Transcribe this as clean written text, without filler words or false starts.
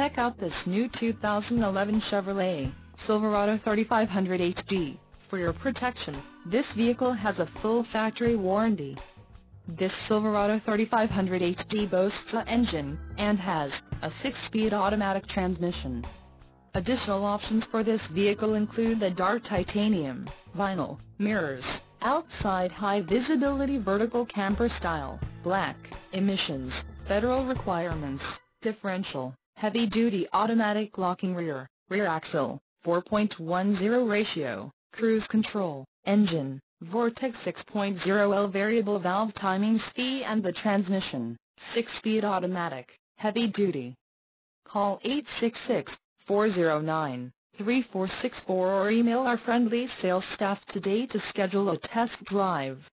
Check out this new 2011 Chevrolet Silverado 3500 HD. For your protection, this vehicle has a full factory warranty. This Silverado 3500 HD boasts an engine and has a 6-speed automatic transmission. Additional options for this vehicle include the dark titanium, vinyl, mirrors, outside high visibility vertical camper style, black, emissions, federal requirements, differential, heavy duty automatic locking rear axle, 4.10 ratio, cruise control, engine, Vortex 6.0L variable valve timing fee and the transmission, 6-speed automatic, heavy duty. Call 866-409-3464 or email our friendly sales staff today to schedule a test drive.